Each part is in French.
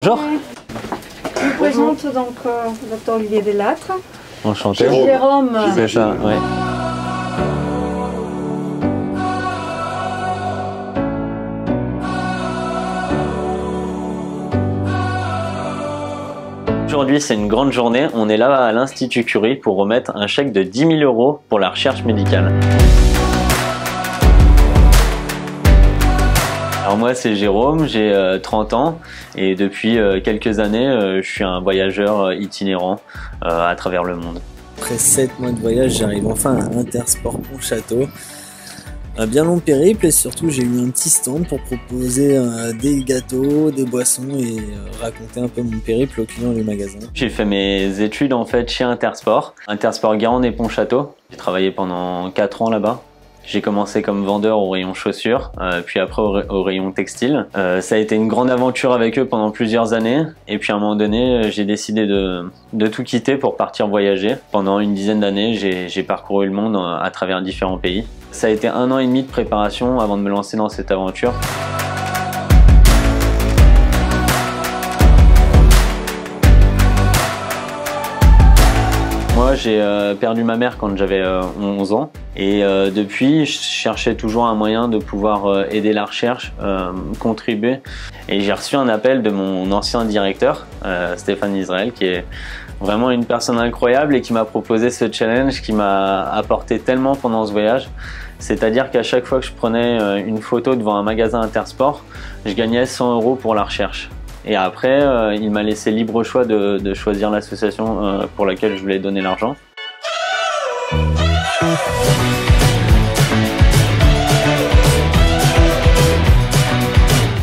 Bonjour. Je vous présente donc Dr Olivier Delattre. Enchanté. Jérôme. C'est ça, ouais. Aujourd'hui, c'est une grande journée. On est là à l'Institut Curie pour remettre un chèque de 10 000 € pour la recherche médicale. Alors moi, c'est Jérôme, j'ai 30 ans et depuis quelques années, je suis un voyageur itinérant à travers le monde. Après 7 mois de voyage, j'arrive enfin à Intersport Pontchâteau. Un bien long périple et surtout j'ai eu un petit stand pour proposer des gâteaux, des boissons et raconter un peu mon périple aux clients du magasin. J'ai fait mes études en fait chez Intersport, Guérande et Pontchâteau. J'ai travaillé pendant 4 ans là-bas. J'ai commencé comme vendeur au rayon chaussures, puis après au rayon textile. Ça a été une grande aventure avec eux pendant plusieurs années. Et puis à un moment donné, j'ai décidé de tout quitter pour partir voyager. Pendant une dizaine d'années, j'ai parcouru le monde à travers différents pays. Ça a été 1 an et demi de préparation avant de me lancer dans cette aventure. Moi, j'ai perdu ma mère quand j'avais 11 ans et depuis, je cherchais toujours un moyen de pouvoir aider la recherche, contribuer. Et j'ai reçu un appel de mon ancien directeur, Stéphane Israël, qui est vraiment une personne incroyable et qui m'a proposé ce challenge qui m'a apporté tellement pendant ce voyage. C'est-à-dire qu'à chaque fois que je prenais une photo devant un magasin Intersport, je gagnais 100 € pour la recherche. Et après, il m'a laissé libre choix de choisir l'association pour laquelle je voulais donner l'argent.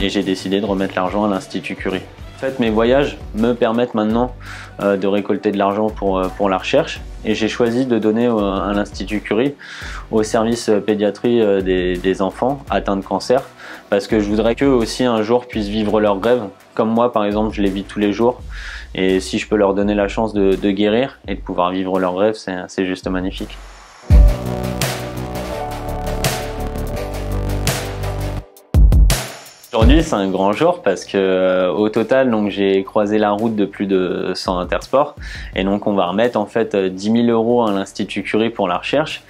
Et j'ai décidé de remettre l'argent à l'Institut Curie. En fait, mes voyages me permettent maintenant de récolter de l'argent pour la recherche. Et j'ai choisi de donner à l'Institut Curie, au service pédiatrie des enfants atteints de cancer, parce que je voudrais qu'eux aussi un jour puissent vivre leurs rêves. Comme moi, par exemple, je les vis tous les jours. Et si je peux leur donner la chance de guérir et de pouvoir vivre leurs rêves, c'est juste magnifique. Aujourd'hui, c'est un grand jour parce que au total, donc j'ai croisé la route de plus de 100 Intersports et donc on va remettre en fait 10 000 € à l'Institut Curie pour la recherche,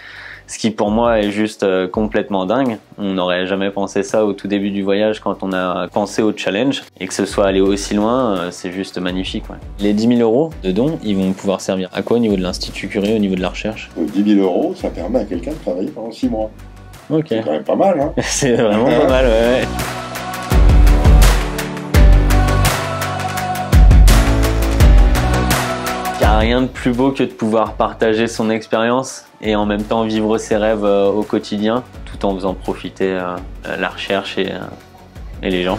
ce qui pour moi est juste complètement dingue. On n'aurait jamais pensé ça au tout début du voyage quand on a pensé au challenge et que ce soit allé aussi loin, c'est juste magnifique. Ouais. Les 10 000 € de dons, ils vont pouvoir servir à quoi au niveau de l'Institut Curie, au niveau de la recherche? 10 000 €, ça permet à quelqu'un de travailler pendant 6 mois. Ok. C'est quand même pas mal, hein. C'est vraiment pas mal, ouais. Rien de plus beau que de pouvoir partager son expérience et en même temps vivre ses rêves au quotidien tout en faisant profiter la recherche et les gens.